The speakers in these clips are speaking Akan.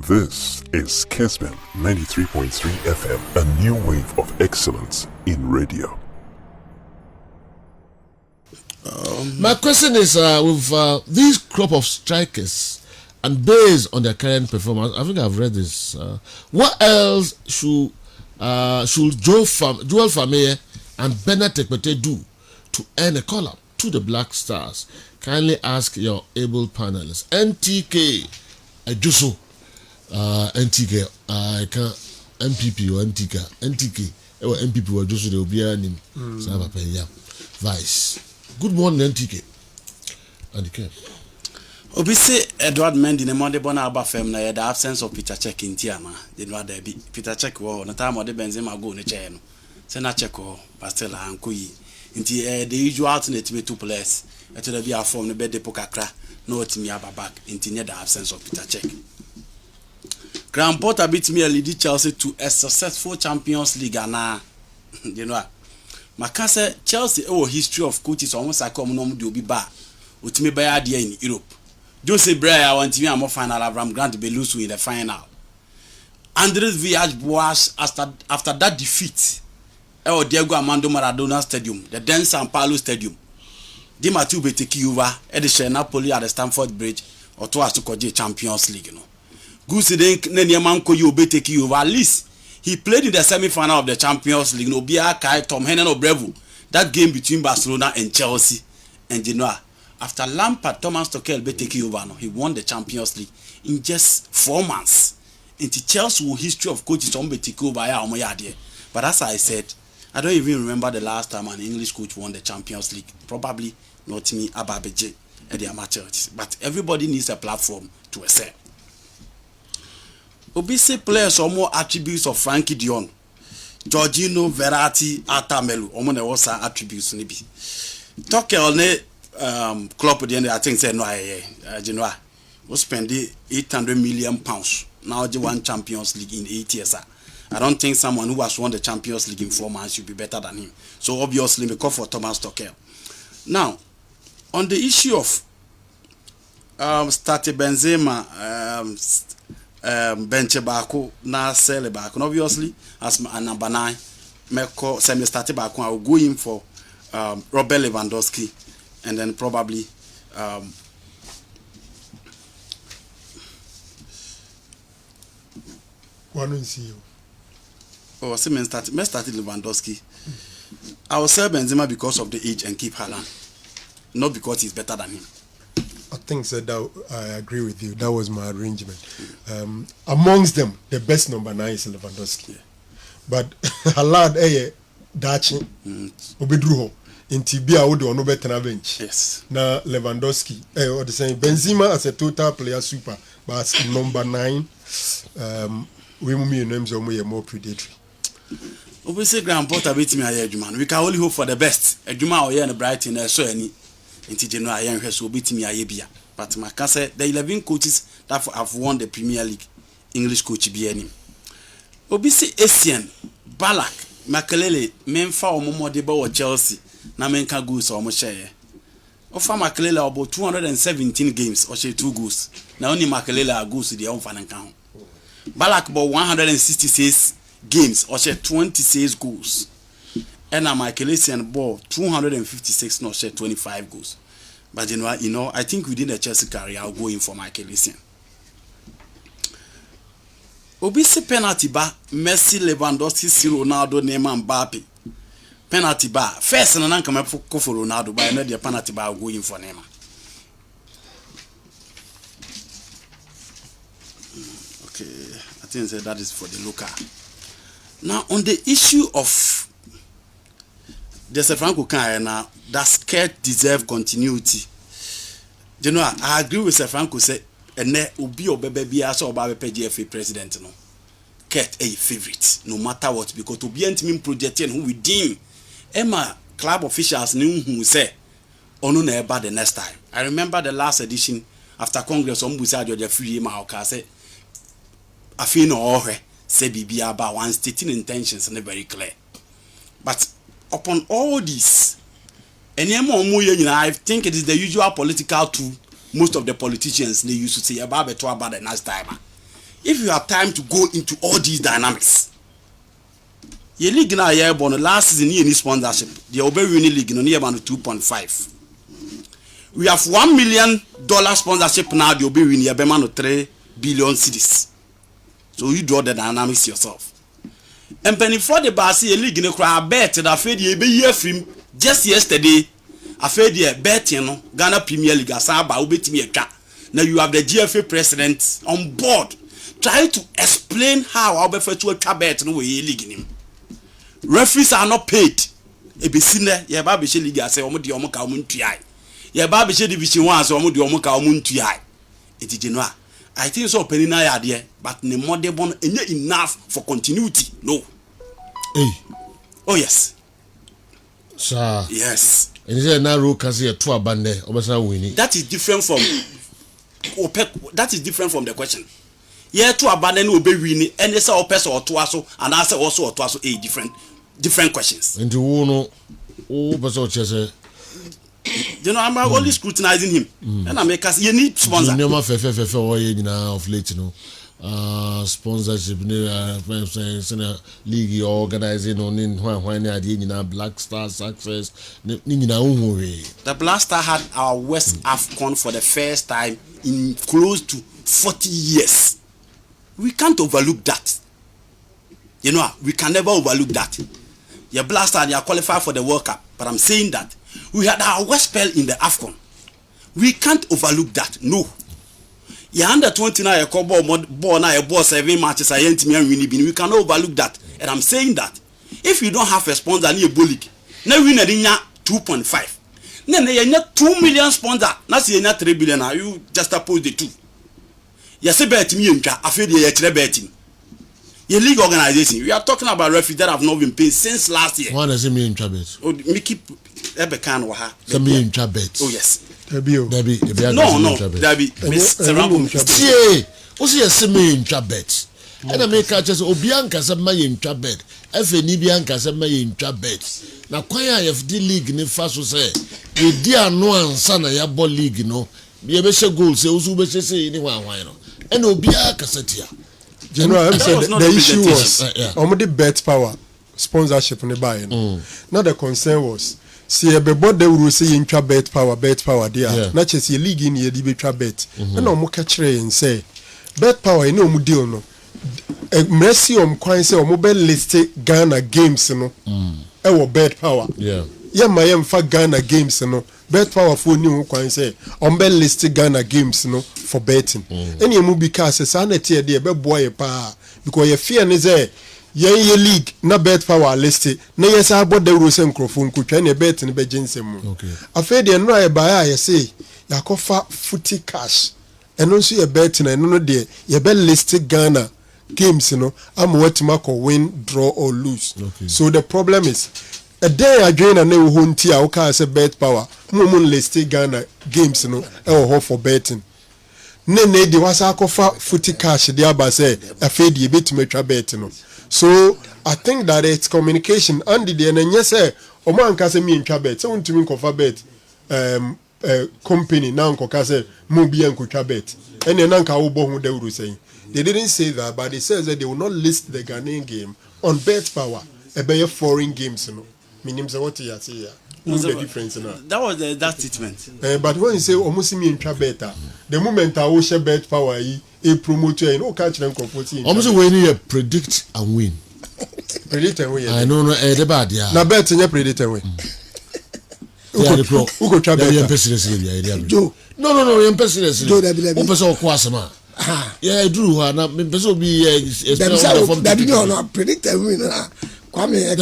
This is Kessben 93.3 FM, a new wave of excellence in radio. My question is, with these crop of strikers, and based on their current performance, I think I've read this. What else should Joel Fameye and Bernard Tekpete do to earn a call-up to the Black Stars? Kindly ask your able panelists. NTK, Juso, NTK, I can't, MPP or NTK, or MPP or Juso, they will be earning. Vice. Good morning, NTK. NTK. Obviously, Edward Mendy, the Monday born Alba Fem, the absence of Peter Check in Tiama. Did not there be Peter Check war on the time of the Benzema go in the chair. Sena Checo, Pastella, and Kui. Into the usual alternate with 2 players. It will be a form the bed de Pocacra, no to me back, into the absence of Peter Check. Graham Potter beat me a lead Chelsea to a successful Champions League. And you know, Macassa Chelsea, history of coaches almost like common do be bad. With me by idea in Europe. Jose Breyer, I want to be a more final. Avram Grant be lose in the final. Andres Villas-Boas after that defeat. Diego Armando Maradona Stadium, the then São Paulo Stadium. Di Matiu be take over at Napoli at the Stamford Bridge or to us to koje Champions League. Goose then Neniaman Koyo be take over. At least he played in the semi-final of the Champions League. No Bia Kai, Tom Hennen or Brevo. That game between Barcelona and Chelsea and Genoa. After Lampard, Thomas Tuchel be taking over now, he won the Champions League in just 4 months. Into Chelsea history of coaches on be take over here. But as I said, I don't even remember the last time an English coach won the Champions League. Probably not me, Ababeje, at the amateurs. But everybody needs a platform to excel. Obviously, players or more attributes of Frankie Dion, Jorginho, Verratti, Atamelu, or more attributes. Tuchel ne club at the end, I think said no, Genoa was spending £800 million. Now they won Champions League in 8 years. I don't think someone who has won the Champions League in 4 months should be better than him. So obviously, we call for Thomas Tuchel. Now, on the issue of Stati Benzema, Benche Bako, na Sele Bako, obviously, as number 9, Meko semi Stati Bako, I will go in for Robert Lewandowski, and then probably one will see you. Oh, see, me started Lewandowski. I will sell Benzema because of the age and keep Haaland, not because he's better than him. I think so. That I agree with you. That was my arrangement. Amongst them, the best number 9 is Lewandowski. But Haaland, Dachi, Obedruho, in Tibia, would no better than bench. Yes. Now Lewandowski, or the same Benzema as a total player super, but as number 9, we names are more predatory. Obviously, Graham Potter beat me a man. We can only hope for the best. A Juma or in Brighton, so any into General Iron has beat me a yebia. But my said the 11 coaches that have won the Premier League English coach be any. Obviously, Essien, Balak, Makelele, Memfa or Momo Deba or Chelsea, Namenka goose or Moshe. Ofa Makelele about 217 games or say 2 goals. Now only Makelele goes to the own fan account. Balak about 166 games or share 26 goals. And Michael Essien ball 256 not share 25 goals. But you know, I think within the Chelsea career I'll go in for Michael Essien. Obisi penalty bar Messi, Lewandowski, Ronaldo, Neymar, Mbappe. Penalty bar first and then come up for Ronaldo, but I know the penalty bar I'll go in for Neymar. Okay, I think that is for the Laka. Now, on the issue of the Franco Kayana, that scared deserve continuity. You know, I agree with Franco say, and ne ubi or baby as or baby PGFA president no. Get a favorite, no matter what, because to be team projecting who we deem Emma club officials knew who say onu na eba the next time. I remember the last edition after Congress on Busa Georgia Free Maoka say I feel no say BB about one stating intentions and very clear. But upon all this, I think it is the usual political tool most of the politicians they used to say about the next time. if you have time to go into all these dynamics, your league now year born last season any sponsorship, the Obe winning league no near about 2.5. We have $1 million sponsorship now, the Obe winning about 3 billion cedis. So you draw the dynamics yourself. And penny for the Basi league in a crowd bet that I fed you a year film just yesterday. I fed you a bet, you know, Ghana Premier League, Asaba, Ubeti a car. Now you have the GFA president on board. Try to explain how I'll be for to a cabinet no way league in him. Referees are not paid. A besine, ya babishi league, I say, Omudi Omoka Muntiai. Ya babishi division 1, so Omudi Omoka Muntiai. It is Genoa. I think so, Penina idea, but the modern one ain't enough for continuity. No. Hey. Oh, yes. Sir. Yes. And is there now kasi a 2 bande obasa winning? That is different from the question. Yeah, 2 abandon will be winning, and they say Opes or Tuaso, and I say also or Tuaso a different questions. And you know, oh, but so chese. You know, I'm only scrutinizing him, and I make us you need sponsor. You know, fefe of late, you know, sponsorship, league organizing on in when idea Black Star success, The Black Star had our West AFCON for the first time in close to 40 years. We can't overlook that. You know, we can never overlook that. Your Black Star, they are qualified for the World Cup, but I'm saying that we had our worst spell in the AFCON. We can't overlook that. No. Your under 29 born a ball 7 matches. We cannot overlook that. And I'm saying that if you don't have a sponsor near Bullock, now we need 2.5. Then you need 2 million sponsor. Now you need 3 billion. You just oppose the 2. You say bet me and I feel the betting. Your league organization. We are talking about referees that have not been paid since last year. One is me in Chabet. Oh, me keep Ebekan Waha. Me in Chabet. Oh yes. Debbie. No, Debbie. Miss Yeah. What's your semi in Chabet? And I make catches Obianca some my in Chabet. Nibianca some my in Chabet. Now, quite if the league in the first say, we dear no and son of your ball league, you know. Be a better goal, say, Uzu say anyone, why no? And Obianca said here. General, I'm saying the issue was already bet power sponsorship on the buy. Now the concern was see a bought the rule say in bet power there. Not just a league in here, the bet. And no more catch and say bet power, you know, deal no. Mercy on coin say mobile list Ghana games, no. Bet power. Yeah, my for Ghana games, no. Bet power for new coin say on bell list Ghana games, no, for betting. Any movie cast a sanity there, bet boy pa because your fear is there. Ye league na bet power listed. Na yes I bought the rules and microphone could try a bet in the Benjamin. Okay. I fed the no buy I say ya cofa footy cash and also a bet and no there ye bet listed Ghana games, you know. I'm what Marco win, draw or lose. Okay. So the problem is a day I join a new hunty, I can say bet power. Moon listed Ghana games, you know, or for betting. Nene de was a cofa footy cash there by say a fed ye bit me bet, you know. So I think that it's communication and the and yes sir o man ka say me ntwa bet so ntumi nkofa bet company now nkoka say mo bia nkotwa bet and then nka wo bo hu da wuru say they didn't say that but they said that they will not list the Ghanaian game on bet power e foreign games no meaning say what you say here the difference now that was that statement but when you say almost me ntwa bet the moment I will share bet power a promoter in all country and comforting. Almost when you predict and win. Predict and win. I know the bad, yeah. Now bet in your predict and win. Who could travel? Joe. No, you're impressive. Joe, who person Kwasama? Yeah, I drew her. Now, person be that predict and win. Kwame, yeah,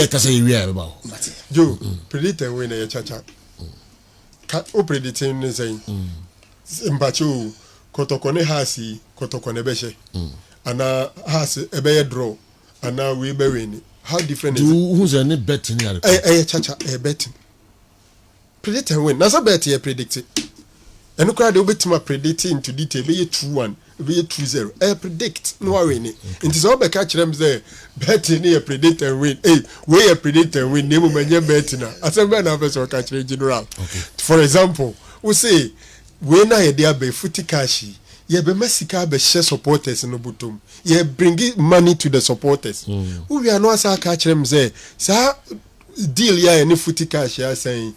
can say we are about. Joe, predict and win a chacha. Who predicting is saying. Mbacho kotokone hasi kotokone beshe ana hasi ebeye draw ana we be win how different is it who's any betting here chacha betting predict and win nasa bet here predict eno kra de obetima predict into detail be 2-1 be 2-0 predict no win it is all be catch them say betting here predict and win we predict and win name manya betting na asem be na person catch general for example we say we na ye dia be footy cash ye be mesika be share supporters no butom ye bring money to the supporters who we are no asa ka kirem say sa deal ya any footy cash ya saying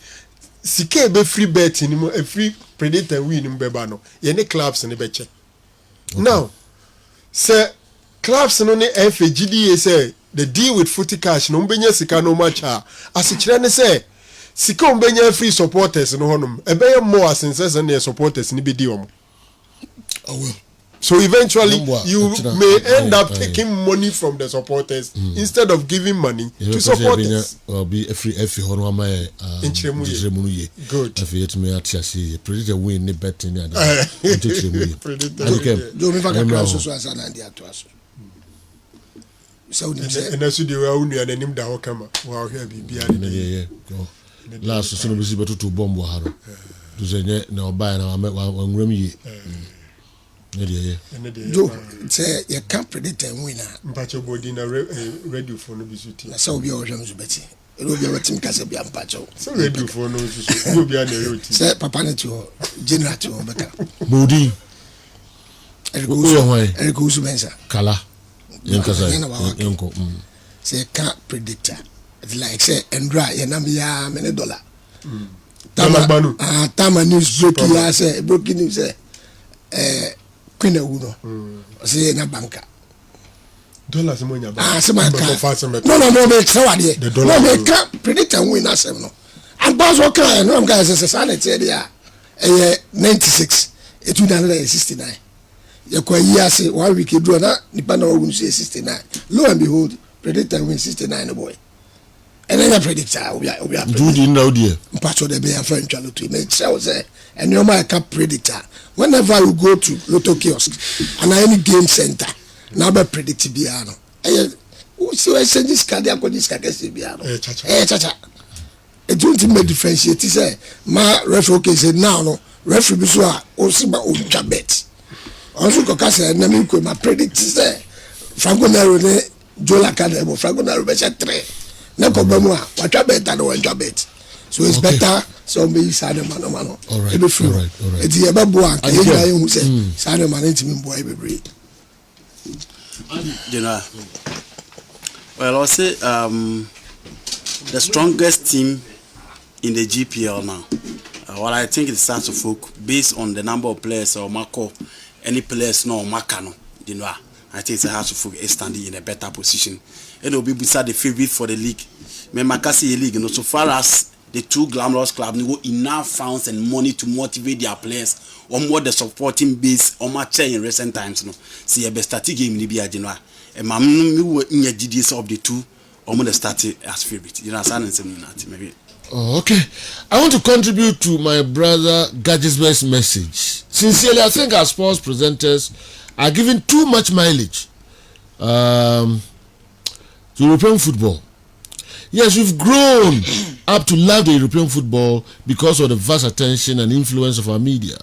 sika be free bet ni mo free predator win ni be ba no ye ne clubs ni be check now say clubs no ne FGDA say the deal with footy cash no mbenya sika no match as kire ne say sika mbenya free supporters no honum ebeye more since and supporters ni be di omo. So eventually you may end up taking money from the supporters instead of giving money to supporters. Be every hono ma good. If you to me atiasi predict win ni bet ni ada. Do me fa ka cross so asa na dia to aso. So ni say na so de wa unu ya nim da ho kama wa hwe bibia ni. Last so no be beto to bomb haro. Do zenye na oba na wa nwram yi. Joe, say you can't predict a winner. Mpacho body na radio for no bisuti. Na so be o hwam zubeti. E no be o tim kase bia mpacho. So radio for no bisuti. No be na yoti. Say papa na to general to beka. Body. Eriko Usubensa. Kala. Yenko. Say can't predict. It's like say Endra yenamia many dollar. Tama news broke ya say broken news say kwena uno say na banka dollars mo nya ba no me sawade no me can predict and win asem no and boss what cry no guys say sanity there 96 it would 69 you kwa year say 1 week draw na nipa na win say 69 lo and behold predict and win 69 boy and then predictor we are do the now there part of the be friend chalo to make say and you might can predictor whenever you go to lotto kiosk and any game center now be predict biano who see send this card akọ this card say biano chacha it don't make differentiate say ma referee okay say now no referee bi so a o si ba o twa bet also ko ka say na me ko ma predict say Franco Nero ne Laka de Franco Nero be 3 na ko ba mu a wa twa bet and wa twa bet. So it's better so me sad man. All right. It's a babu and you say sad man intimi boy bebre. You know. Well, I'll say the strongest team in the GPL now. What I think it starts to folk based on the number of players or Marco any players no Makano, you know. I think it's a house of folk is standing in a better position. It will be beside the favorite for the league. Me Makasi league, you know, so far as the two glamorous clubs need enough funds and money to motivate their players or more the supporting base or match in recent times. No, see a best starting game in the January. And my GDS of the two, or more started as favorite. You know, maybe. Oh, okay. I want to contribute to my brother Kessben's message. Sincerely, I think our sports presenters are giving too much mileage to European football. Yes, we've grown up to love the European football because of the vast attention and influence of our media.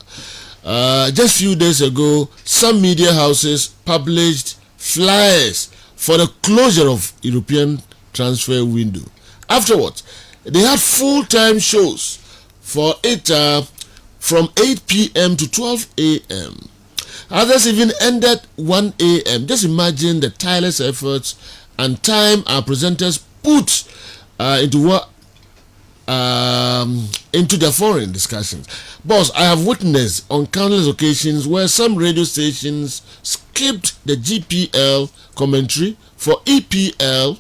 Just a few days ago, some media houses published flyers for the closure of European transfer window. Afterwards, they had full-time shows for it from 8 p.m. to 12 a.m. Others even ended 1 a.m. Just imagine the tireless efforts and time our presenters put into their foreign discussions. Boss, I have witnessed on countless occasions where some radio stations skipped the GPL commentary for EPL.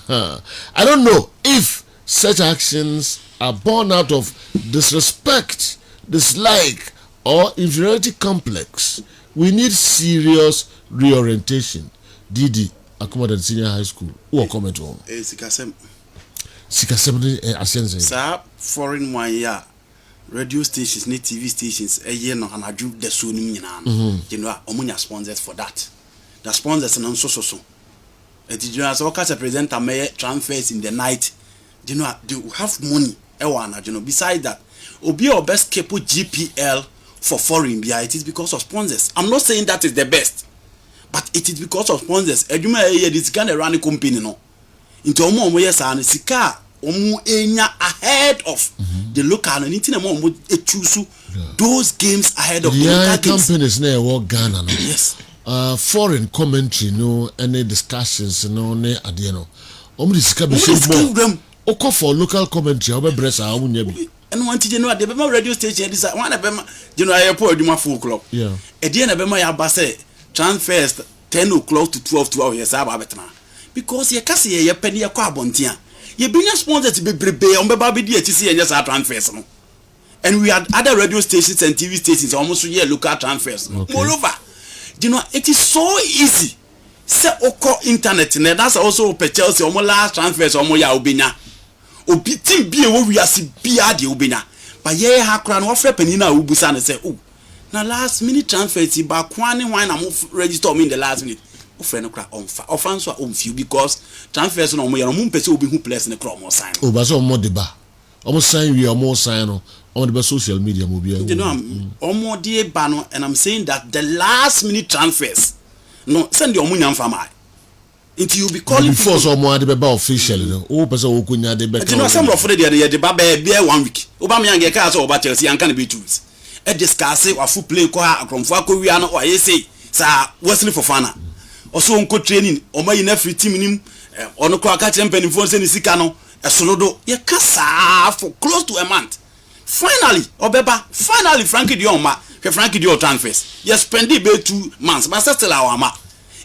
I don't know if such actions are born out of disrespect, dislike, or inferiority complex. We need serious reorientation. Didi Akumadan Senior High School. Who comment on? Sikasem Asiense. Sir, foreign one year radio stations, net TV stations, a year no and I drew the Sony you know, omunya sponsors for that. The sponsors and so. It is just all kinds of presenter may transfers in the night. You know, they have money. You know, besides that, Obi or best kept GPL for foreign BI. It is because of sponsors. I'm not saying that is the best, but it is because of sponsors. You may this kind of run company no. Into omo yes and sika enya ahead of the local and anything omo choose those games ahead of the local games. Companies na work Ghana no. Yes. Foreign commentary no any discussions no ne ade no. Omo discuss be them. Oko for local commentary obe bresa awunya bi. And one thing you know, the radio station this one of them, you know, I pour my 4 o'clock. Yeah. At the end of them, I have say transfers 10 o'clock to 12 to hours. Because you can't see a penny a carbontia. You've been a sponsor to be prepared on the Baby DTC and just our transfers. And we had other radio stations and TV stations almost year local transfers. Okay. Moreover, you know, it is so easy. Say Oko internet, and that's also per Chelsea, almost last transfers, almost ya ubina. Obi team bi ewo wiase bia de obenya ba ye ha kra no ofre panina obusa ne say oh na last minute transfer ti ba kwa ne wan na mo register me in the last minute ofre no kra onfa ofanso a onfiu because transfers no mo ye no mo mpese obi hu place ne kra mo sign o ba so mo de ba omo sign we omo sign no on the social media mo bia you know omo de ba no and I'm saying that the last minute transfers no send the omo nyamfa mai until you be calling before so mo ade be ba officially no o pese o kunya de be you know some of the ba be 1 week oba me yange ka so oba Chelsea yanka na be 2 weeks e discuss wa full play ko akromfo akowia no o ye say sa Wesley Fofana also onko training o ma yina free team nim ono ko aka champion phone say ni sika no esolodo ye kasa for close to a month finally obeba finally Frankie Dion ma Frankie Dion transfers ye spend it be 2 months but still our ma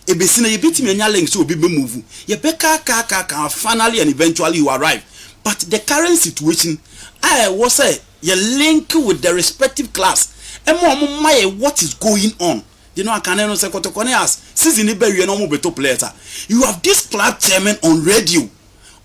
ebesina ye bitimi anya links so obi be move ye be ka finally and eventually you arrive but the current situation I was say ye link with the respective class emo my what is going on you know I can no say kotokone as season be we no mo beto players you have this club chairman on radio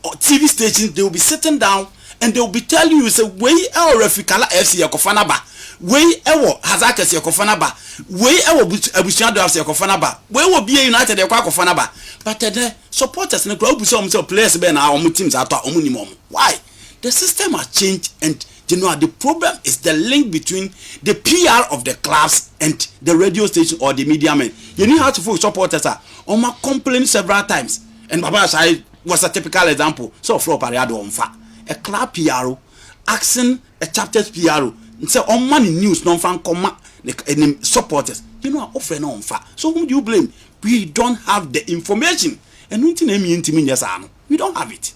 or TV stations they will be sitting down and they will be telling you say we our refikala FC yakofana ba we ewo hazaka se yakofana ba we ewo abusia do se yakofana ba we wo bia United e kwa yakofana ba but the supporters ne club busia omse players be na om teams ato om nim om why the system has changed and you know the problem is the link between the PR of the clubs and the radio station or the media men you need how to follow supporters oma complain several times and Baba Shai was a typical example so floor pariado omfa a club PRO asking a chapter's PRO say on money news non fan comma the supporters you know offer no omfa so whom do you blame we don't have the information and nothing emi intimi nyesa we don't have it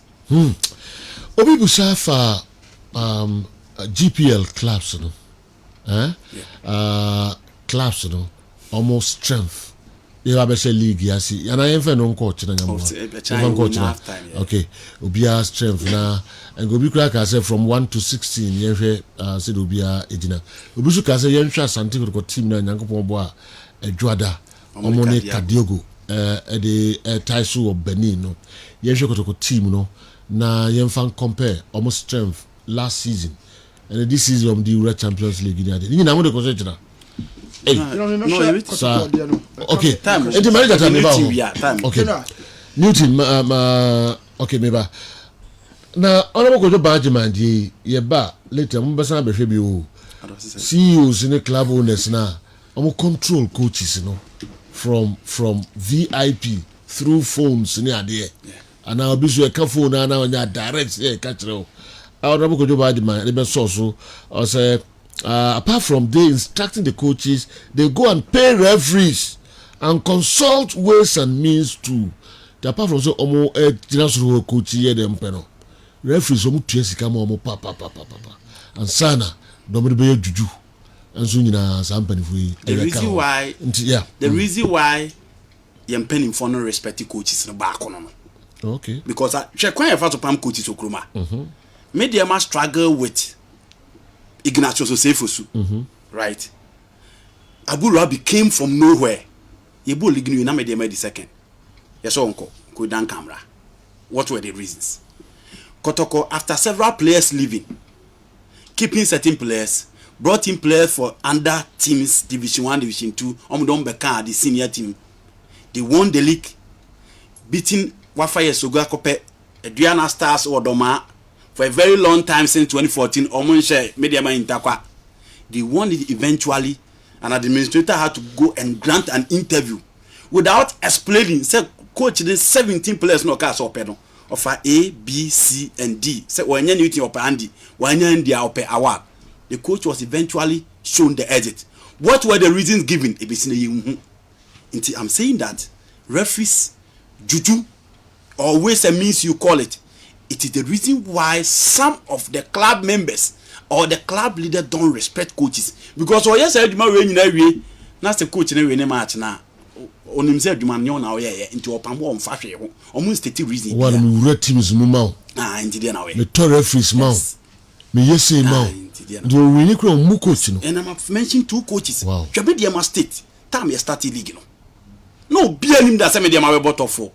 obi busa fa GPL clubs no clubs no almost strength you have a league yasi and I even no coach na nyamo okay obia strength na and go be crack say from 1 to 16 yenhwe say obia edina obisu ka say yenhwe asante ko team na nyankopon bo a edwada omone kadiogo the Taisu of Benin no yenhwe ko team no na yenfan compare almost strength last season and this season of the World Champions League ni na mo de ko say jina okay time okay new team okay meba na honorable kojo badgeman di ye ba later mo besa be hwe bi o CEOs in the club owners na omo control coaches no from VIP through phones ni ade and now be so e ka phone na onya direct e ka kire o honorable kojo badgeman e be source o say apart from they instructing the coaches, they go and pay referees and consult ways and means too. Apart from so omo general coach here them peno. Referees omo tuesika mo omo pa and sana dombe be juju. And so nyina sampani fu. The reason why the reason why yem penning for no respect coaches no back on. Okay. Because check when you to pam coaches okroma. Media must struggle with Ignacio Sefosu, right? Abu Rabi came from nowhere. Yebu Lignu na media made the second. Yes, uncle. Could down camera. What were the reasons? Kotoko, after several players leaving, keeping certain players, brought in players for under teams, Division 1, Division 2, Omdon Beka, the senior team. They won the league, beating Wafaye Soga Kope, Adriana Stars or Doma. For a very long time since 2014, Omonche Media Man Intakwa, they won it eventually, and the administrator had to go and grant an interview without explaining. Said coach, the 17 players no cast or pedal. of A, B, C, and D. So when you need to Andy, when you need to award, the coach was eventually shown the exit. What were the reasons given? I'm saying that referees, juju, or ways and means you call it, it is the reason why some of the club members or the club leader don't respect coaches. Because oh yes, I do my way. That's the coach in a match now. On himself, you man, into a pambo on fashion. Almost the reason. One red teams mouth. Into the now. The tour referees mouth. Me yes say mouth. Do we need to coach? And I'm mentioning 2 coaches. Wow. Jabediama State. Time you started league. No, be him that same my bottle for.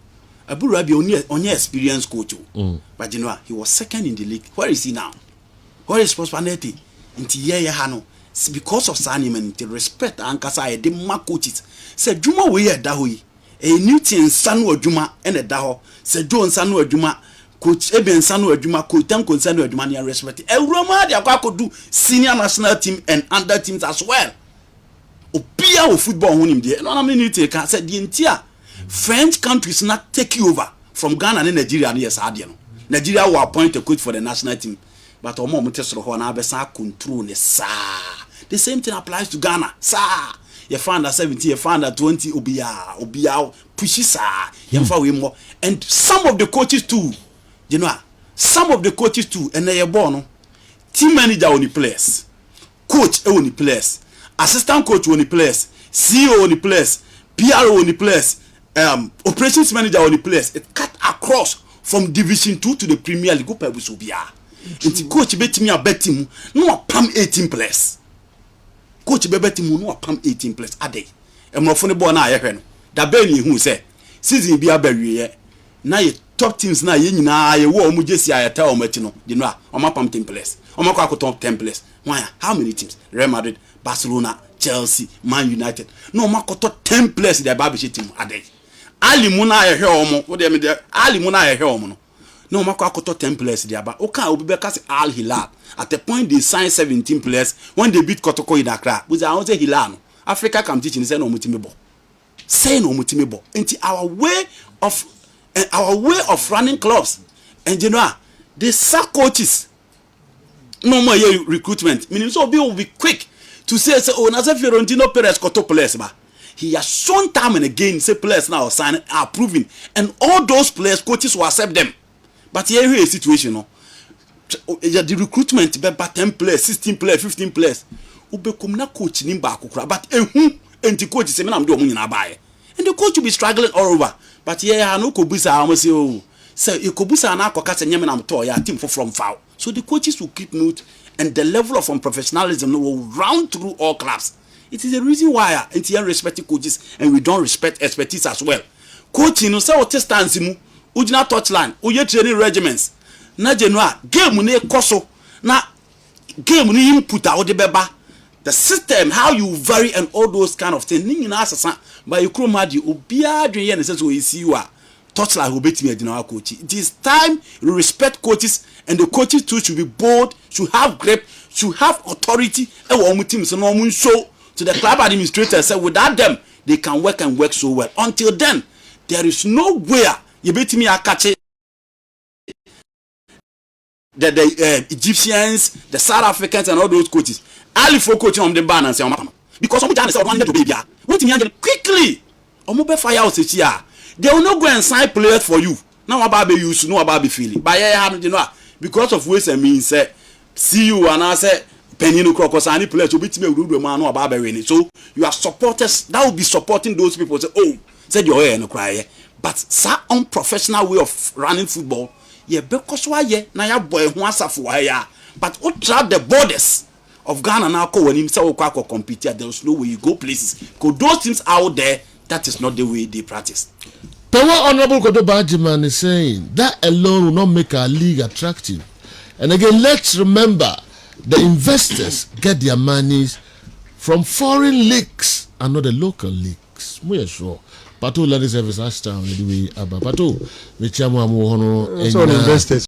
Abu Rabi only experienced coach. But you know, he was second in the league. Where is he now? Where is prosperity? Into Hano. Because of Saniman, the respect and Kasa, the mark coaches. Said Juma we at Dahui. A Newton Sanu Juma and a Daho. Said John Sanu Juma, Coach Eben Sanu Juma, Coach Tanko Sanu Juma, and respect. El Roma, they could do senior national team and under teams as well. Opia of football won him there. No, I mean, you can say the entire French countries not take over from Ghana and Nigeria. And yes, Nigeria will appoint a coach for the national team. But Omo Mutesro Honabesa control the same thing applies to Ghana. You found that 70, you found that 20, Obia, pushes, and some of the coaches too, you know, some of the coaches too, and they are born, team manager on the place, coach on the place, assistant coach on the place, CEO on the place, PRO on the place, operations manager on the place. It cut across from Division 2 to the Premier League. It's coach bet me a bet him no pam 18 place. Coach be bet him no pam 18 place a day. E mo fone ball na ye no. Da be ni hu say season bi abawie na ye top teams na ye nyina ye wo omu jesi ayata o mati no. Di no a o ma pam 10 place. O ma kwa top 10 place. Why? How many teams? Real Madrid, Barcelona, Chelsea, Man United. No ma ko 10 place the Babish team a day. Ali muna ye he omo. What dey me there? Ali muna ye he omo no. No, Mako 10 players there, but okay, will be Al Hilal. At the point they signed 17 players when they beat Kotoko in Accra. We say Hilal. Africa come teaching say no mutimebo. Say no mutimebo. Into our way of running clubs. And you know, they sack coaches. No more recruitment. Meaning so will be quick to say oh Naza Fiorentino Perez Koto players ba. He has shown time and again say players now signing are proven, and all those players coaches will accept them. But here is a situation, no. The recruitment be 10 players, 16 players, 15 players. Ube kumna coach ni ba kukura, but enti coach say me na mdo munyina bae. And the coach will be struggling all over. But here no kobusa amose o. Say you kobusa na akoka se nyame na mto ya team from foul. So the coaches will keep note, and the level of unprofessionalism will round through all clubs. It is the reason why NTN respect coaches and we don't respect expertise as well. Coaching no say what stance mu ujina touchline uye training regiments na genua game na ekoso na game ni input a ode beba the system how you vary and all those kind of things ni na asasa by you kromadi obia adwen na say so you see you are touchline obetimi adina coach. It is time you respect coaches, and the coaches too should be bold, should have grip, should have authority e wo mu team so no mu show to the club administrators say without them they can work and work so well. Until then there is nowhere you bet me a catch it. The Egyptians, the South Africans, and all those coaches. Ali for coaching on the ban and say, because some chance one to baby. What you quickly? Omobe fire out here. They will not go and sign players for you. Now about be use, no about be feeling. But yeah, you know, because of ways and means say, see you and I say Penino Crocos any players will beat me with man no about be. So you are supporters that will be supporting those people. Say, oh, said your hair no cry. But sa unprofessional way of running football, yeah, because why yeah, na ya boy who asafo ya. But who trap the borders of Ghana now when himself will compete, there was no way you go places. Because those teams out there, that is not the way they practice. But what Honorable Kodo Bajiman is saying, that alone will not make our league attractive. And again, let's remember, the investors get their monies from foreign leagues and not the local leagues. We are sure. Pato ladies service hashtag anyway Pato we chamu amu hono investors